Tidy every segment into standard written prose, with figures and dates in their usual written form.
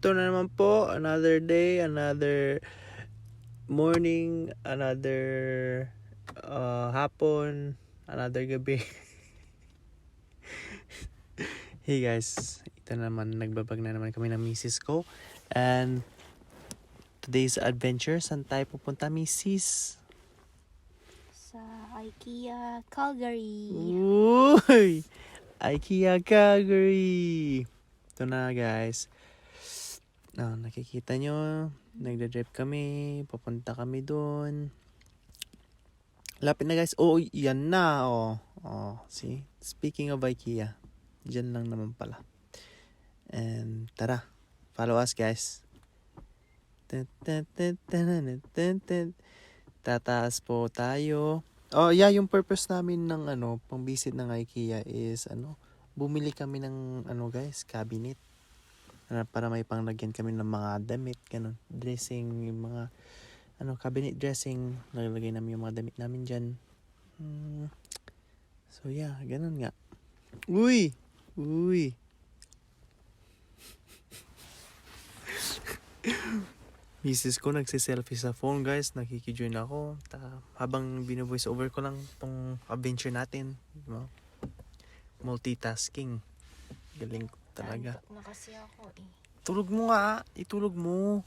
ito na naman po, another day, another morning, another hapon, another gabi. Hey guys, ito naman, nagbabag na naman kami ng misis ko. And today's adventure, saan tayo pupunta, misis? Sa Ikea, Calgary. Uy! Ikea Calgary! Ito na guys. Nakikita nyo, nagda-drive kami, papunta kami doon. Lapit na guys. Oh, yan na. See? Speaking of Ikea, dyan lang naman pala. And tara, follow us guys. Tataas po tayo. Oh, yeah, yung purpose namin ng pang-visit ng Ikea is bumili kami ng guys, cabinet. Para may panglagyan kami ng mga damit, ganun. Dressing, yung mga cabinet dressing. Naglagay namin yung mga damit namin dyan. So yeah, ganun nga. Uy! Misis ko nagsiselfie sa phone guys. Nakikijoin ako. Habang bino-voice over ko lang tong adventure natin. Diba? Multitasking. Galing ko talaga. Antok na kasi ako eh. Tulog mo nga. Itulog mo.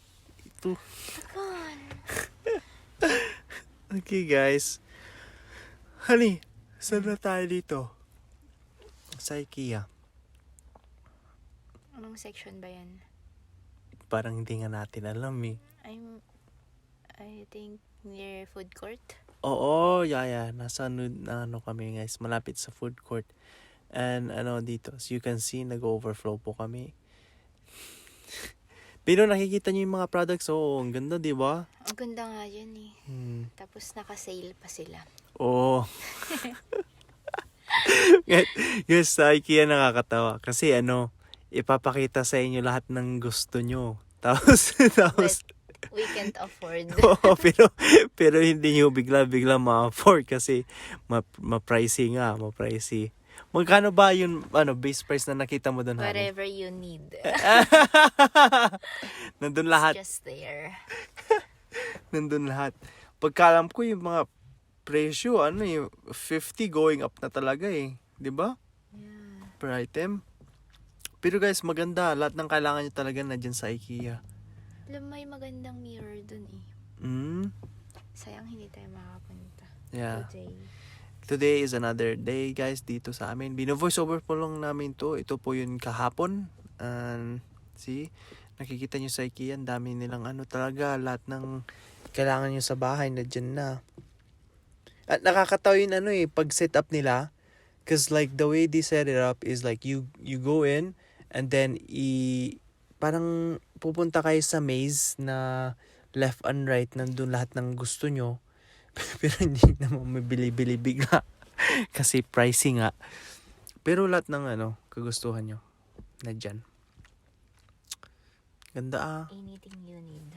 Okay guys. Honey, saan na tayo dito? Sa Ikea. Anong section ba yan? Parang hindi nga natin alam eh. I think near food court. Oo, yeah. Nasa kami guys. Malapit sa food court. And dito, as you can see, nag-overflow po kami. Pero nakikita niyo yung mga products. Oo, ang ganda, di ba? Ang ganda nga yan eh. Tapos naka-sale pa sila. Oo. Guys, sa IKEA nakakatawa. Kasi ipapakita sa inyo lahat ng gusto nyo. Tapos But we can't afford. Oo, pero hindi nyo bigla-bigla ma-afford kasi ma-pricey nga, ma-pricey. Magkano ba yung base price na nakita mo doon? Whatever you need. Nandun lahat. It's just there. Nandun lahat. Pagkalam ko yung mga presyo, 50 going up na talaga eh. 'Di ba? Yeah. Per item. Pero guys, maganda. Lahat ng kailangan nyo talaga na dyan sa IKEA. Alam, may magandang mirror dun eh. Sayang hindi tayo makapunta. Yeah. Today. Today is another day guys dito sa amin. Bino-voice over po lang namin to. Ito po yun kahapon. And see, nakikita nyo sa IKEA, ang dami nilang talaga. Lahat ng kailangan nyo sa bahay na dyan na. At nakakatawa yun pag set up nila. Cause like the way they set it up is like you go in and then parang pupunta kayo sa maze na left and right, nandun lahat ng gusto nyo. Pero hindi naman mabili-bili bigla. Kasi pricey nga. Pero lahat ng kagustuhan nyo na dyan. Ganda Anything you need.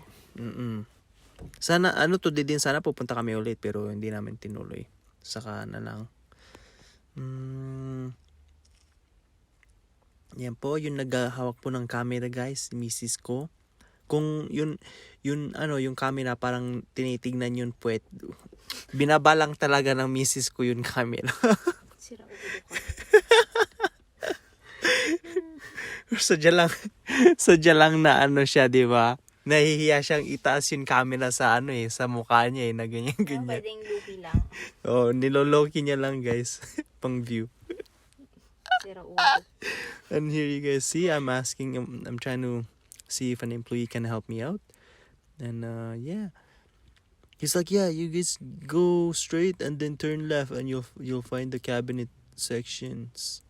Sana, today din sana pupunta kami ulit. Pero hindi namin tinuloy. Saka na lang. Yan po, yung naghahawak po ng camera guys, misis ko. Kung yung camera parang tinitignan yun puwet. Binabalang talaga ng misis ko yung camera. Sira ulo ko. Sadya lang na siya, di ba? Nahihiya siyang itaas yung camera sa sa mukha niya na ganyan. Pwedeng lupi lang. Oh, niloloki niya lang guys. Pang view. Sira ulo. And here you guys see, I'm trying to see if an employee can help me out. And yeah. He's like, yeah, you guys go straight and then turn left and you'll find the cabinet sections.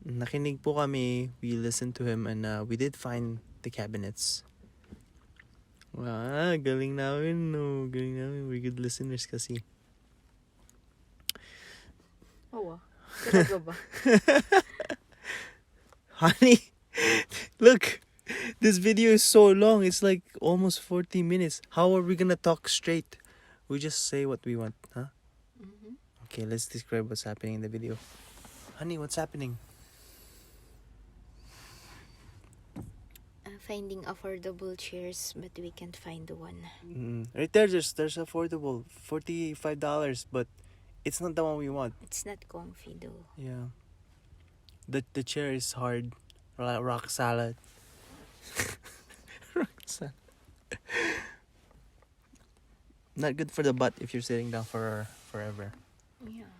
Nakinig po kami, we listened to him and we did find the cabinets. Wow, galing namin, no. Galing namin, we're good listeners kasi. Oo. Talaga ba? Honey, look. This video is so long. It's like almost 40 minutes. How are we gonna talk straight? We just say what we want, huh? Okay, let's describe what's happening in the video. Honey, what's happening? finding affordable chairs, but we can't find one. Right there's affordable $45, but it's not the one we want. It's not comfy though. Yeah. The chair is hard. Rock salad. Rock salad. Not good for the butt if you're sitting down for forever. Yeah.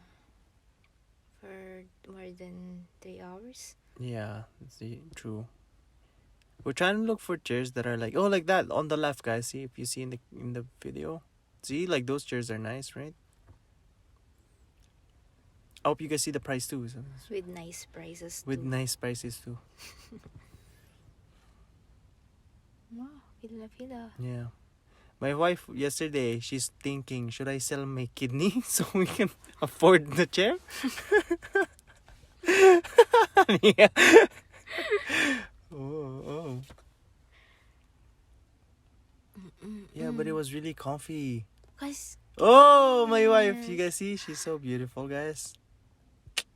For more than 3 hours. Yeah, true. We're trying to look for chairs that are like, oh, like that on the left, guys. See, if you see in the video, see, like those chairs are nice, right? I hope you guys see the price too. With nice prices too. With nice prices too. Wow, pila. Yeah. My wife yesterday, she's thinking, should I sell my kidney so we can afford the chair? Yeah. Oh. Yeah, but it was really comfy. Cause, Oh, my wife. You guys see? She's so beautiful, guys.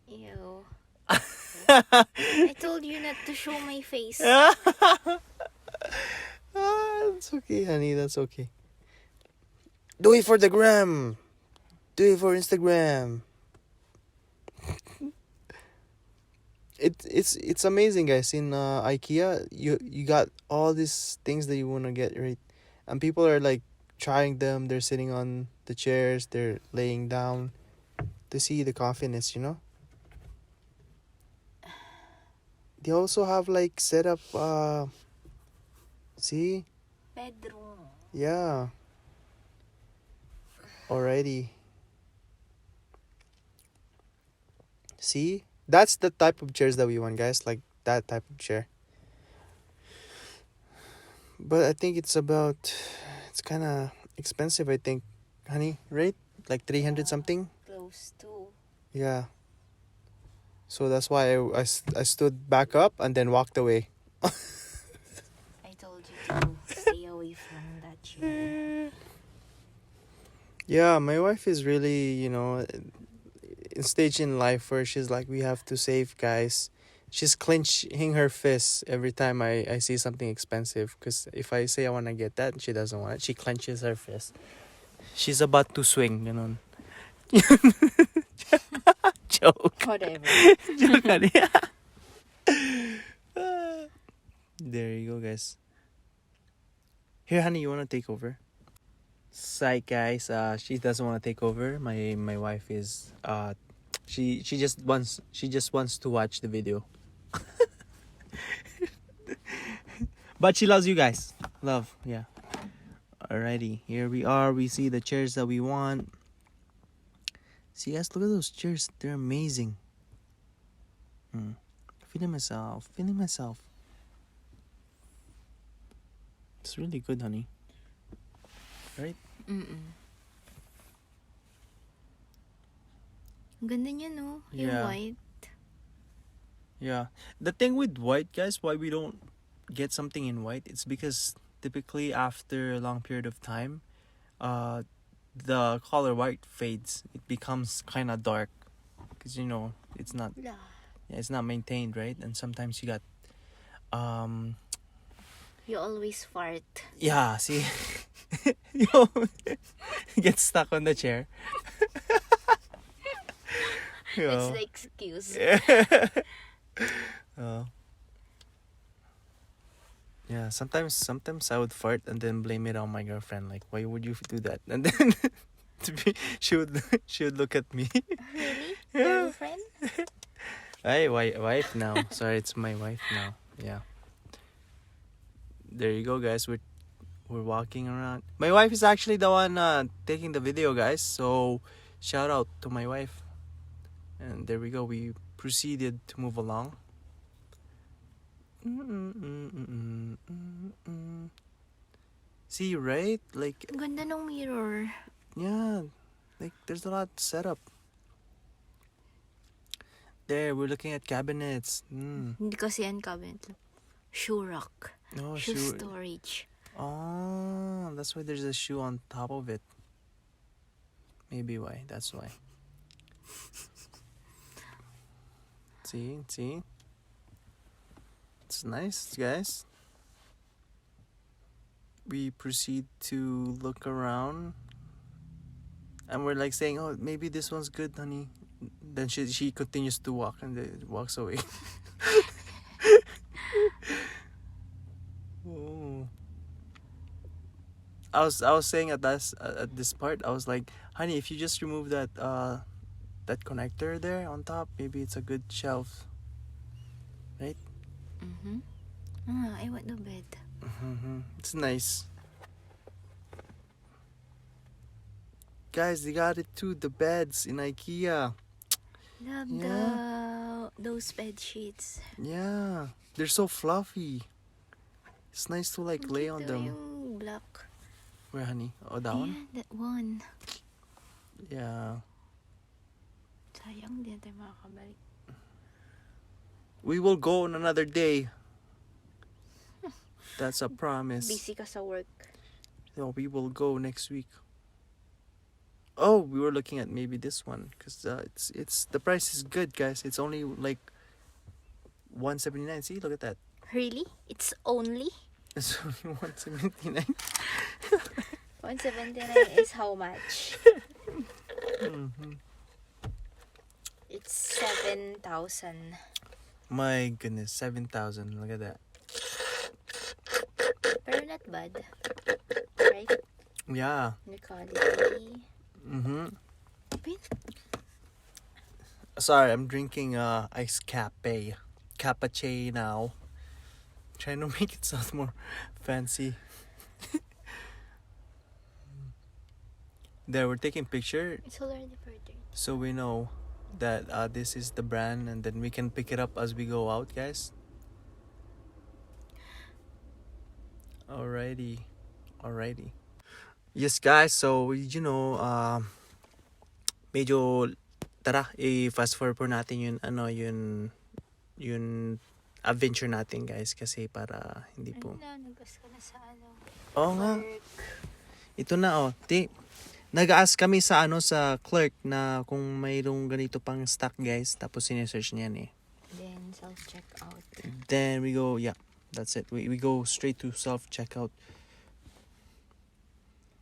ew. I told you not to show my face. It's okay, honey. That's okay. Do it for the gram. Do it for Instagram. It's amazing, guys. In Ikea, you got all these things that you wanna get, right? And people are like trying them. They're sitting on the chairs. They're laying down to see the confidence, you know. They also have like set up. See, Bedroom. yeah. Already. See, that's the type of chairs that we want, guys. Like that type of chair. But I think it's kind of expensive, I think, honey, right? Like 300 something? Close to. Yeah. So that's why I stood back up and then walked away. I told you to stay away from that chair. Yeah, my wife is really, in stage in life where she's like, we have to save, guys. She's clenching her fists every time I see something expensive. Because if I say I want to get that, she doesn't want it. She clenches her fist. She's about to swing, Joke. Whatever. Joke. There you go, guys. Here, honey, you want to take over? Psych, guys. She doesn't want to take over. My wife is she just wants to watch the video. But she loves you guys. Love, yeah. Alrighty, here we are. We see the chairs that we want. See, guys, look at those chairs. They're amazing. Feeling myself. It's really good, honey. Right? Ganda niya, no? Yung Yeah. white. Yeah. The thing with white, guys, why we don't get something in white, it's because typically after a long period of time, the color white fades. It becomes kind of dark because it's not it's not maintained, right? And sometimes you got You always fart. yeah, see, you get stuck on the chair. It's the excuse. Yeah, sometimes I would fart and then blame it on my girlfriend. Like, why would you do that? And then she would look at me. Really? Yeah. Girlfriend? Hey, wife now. Sorry, it's my wife now. Yeah. There you go, guys. We're walking around. My wife is actually the one taking the video, guys. So shout out to my wife. And there we go. We proceeded to move along. See, right? Like, Ganda ng mirror. yeah, like there's a lot set up. There, we're looking at cabinets. Hindi kasi yan cabinet. Shoe rack. Oh, Shoe shoe. storage. Oh, that's why there's a shoe on top of it. Maybe why. That's why. See? It's nice, guys. we proceed to look around, and we're like saying, "Oh, maybe this one's good, honey." Then she continues to walk and then walks away. Oh. I was saying at this part, I was like, honey, if you just remove that connector there on top, maybe it's a good shelf, right? Mm-hmm. I want the bed. It's nice, guys. They got it too. The beds in IKEA. Love Yeah. those bed sheets. Yeah, they're so fluffy. It's nice to like lay on Ito them. yung black. Where, honey? Oh, that one? Yeah, that one. Yeah. Sayang, di na tayo makakabalik. We will go on another day. That's a promise. Busy ka sa work. No, we will go next week. Oh, we were looking at maybe this one because it's the price is good, guys. It's only like 179. See, look at that. Really? It's only? It's only 179. 179 is how much? Mm-hmm. It's 7,000. My goodness, 7,000. Look at that. Pero not bad. Right? Yeah. The quality. Sorry, I'm drinking iced cappuccino now. Trying to make it sound more fancy. There, we're taking picture It's already further. so we know that this is the brand, and then we can pick it up as we go out, guys. Alrighty. Yes, guys. So medyo tara i-fast forward po natin yun adventure natin, guys, kasi para hindi po. Nagas ka na sa ano. Oo nga. Work. Ito na nag-ask kami sa sa clerk na kung mayroong ganito pang stock, guys. Tapos sinesearch niyan eh. Then self-checkout. Then we go, yeah, that's it. We go straight to self-checkout.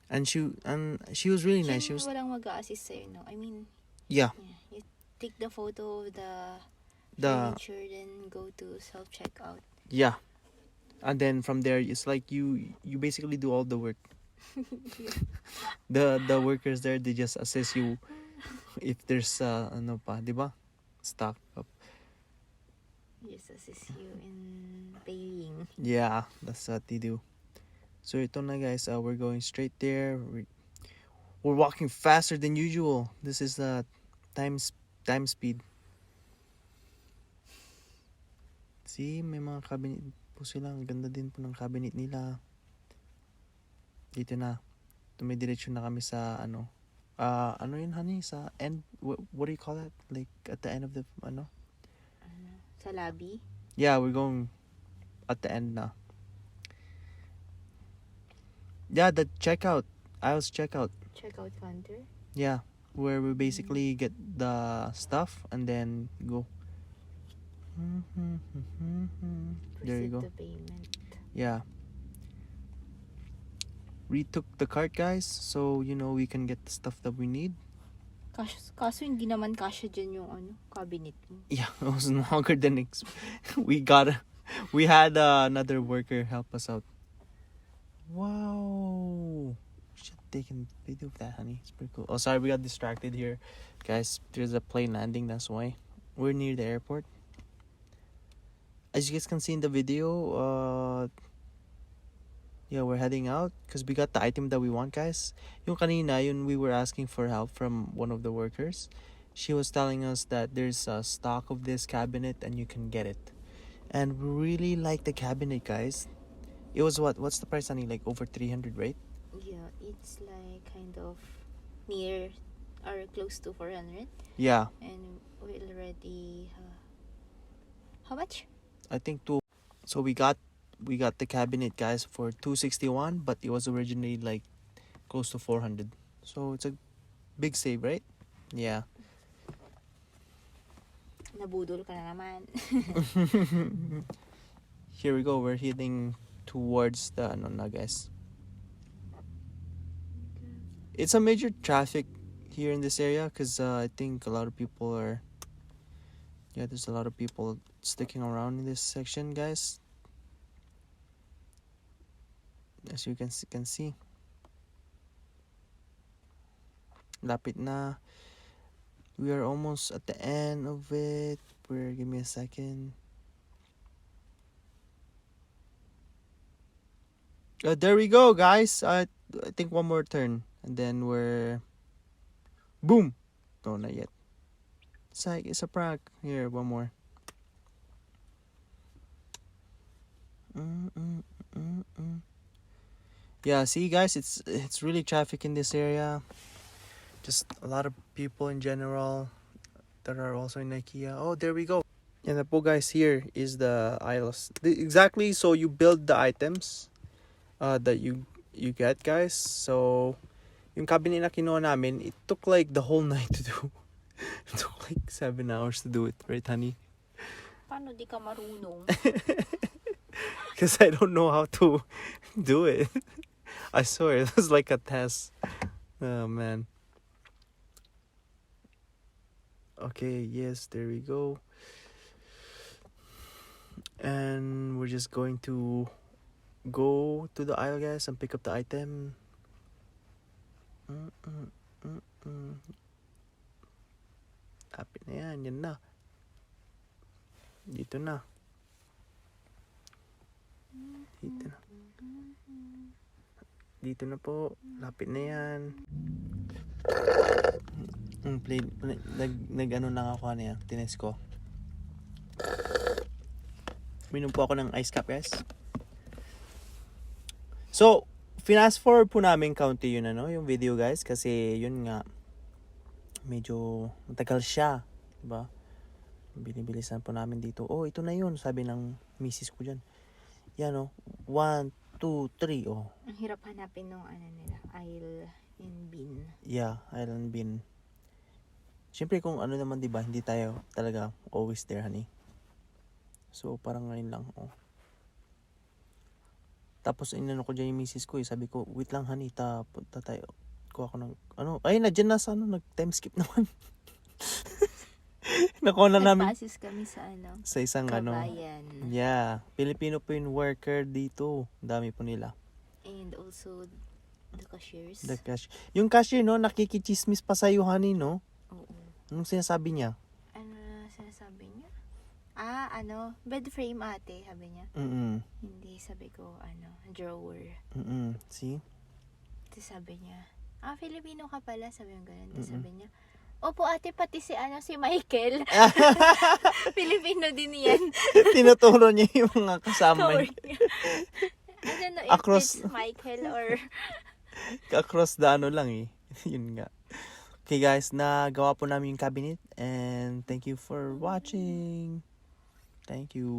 And she was really nice. She was Walang mag-a-assist sa'yo, no? I mean, yeah. you take the photo of the furniture, then go to self-checkout. Yeah. And then from there, it's like you basically do all the work. The workers there, they just assess you if there's di ba? Stock up. Just assist you in paying. Yeah, that's what they do. So ito na, guys, we're going straight there. We're walking faster than usual. This is time speed. See, may mga cabinet po sila. Ang ganda din po ng cabinet nila. Dito na. Tumidiretso na kami sa ano yun, honey? Sa end, what do you call that? Like at the end of the Sa lobby? Yeah, we're going at the end na. Yeah, the checkout. Aisles checkout. Checkout counter? Yeah, where we basically get the stuff and then go. There you Proceed go. to payment. Yeah. Retook the cart, guys, so we can get the stuff that we need. Kaso hindi naman kasya dyan yung cabinet mo. Yeah, it was longer than we had another worker help us out. Wow. Should take a video of that, honey. It's pretty cool. Oh, sorry, we got distracted here. Guys, there's a plane landing, that's why. We're near the airport. As you guys can see in the video, yeah, we're heading out because we got the item that we want, guys. Yung kanina, we were asking for help from one of the workers. She was telling us that there's a stock of this cabinet and you can get it. And we really like the cabinet, guys. It was what's the price, honey? Like over 300, right? Yeah, it's like kind of near or close to 400. Yeah. And we already how much? I think two. So we got the cabinet, guys, for 261, but it was originally like close to 400. So it's a big save, right? Yeah. Nabudol ka na naman. Here we go. We're heading towards the guys. It's a major traffic here in this area because I think a lot of people are. Yeah, there's a lot of people sticking around in this section, guys. As you can see. Lapit na. We are almost at the end of it. Give me a second. There we go, guys. I think one more turn. And then we're... Boom! No, not yet. It's a prank. Here, one more. Yeah, see, guys, it's really traffic in this area. Just a lot of people in general that are also in Ikea. Oh, there we go. And po, guys, here is the aisles. Exactly, so you build the items that you get, guys. So yung cabinet na kinuha namin, it took like the whole night to do. It took like 7 hours to do it, right, honey? Paano di ka marunong? Because I don't know how to do it. I swear, it was like a test. Oh, man. Okay, yes, there we go. And we're just going to go to the aisle, guys, and pick up the item. Lapit na yan, yan na. Dito na. Dito na po. Lapit na yan. Nag-ano lang ako niya. Tines ko. Minom po ako ng ice cap, guys. So, fast forward po namin kaunti yun, yung video, guys. Kasi yun nga, medyo matagal siya. Diba? Binibilisan po namin dito. Oh, ito na yun. Sabi ng misis ko dyan. Yan, 1, 2, 3. Oh. Ang hirap hanapin nung nila, aisle and bin. Yeah, aisle and bin. Siyempre kung ano naman, diba, hindi tayo talaga always there, honey. So, parang ngayon lang, oh. Tapos, inano ko dyan yung misis ko, sabi ko, wait lang, honey, punta tayo. Kuha ko ng, ay, nadyan na sa, nag-time skip naman. Nakuha na namin. Nagpasis kami sa, sa isang, kabayan. Yeah, Filipino po yung worker dito. Dami po nila. And also, the cashiers. Yung cashier, nakikichismis pa sa'yo, honey, no? Oo. Anong sinasabi niya? Ano sinasabi niya? Bed frame ate, sabi niya. Hindi, sabi ko, drawer. See? Tapos sabi niya, Filipino ka pala, sabi yung ganun. Tapos sabi niya, opo ate, pati si Michael. Filipino din yan. Tinuturo niya yung mga kasama niya. I don't know if it's Michael or... Across the lang eh. Yun nga. Okay guys, nagawa po namin yung cabinet and thank you for watching. Thank you.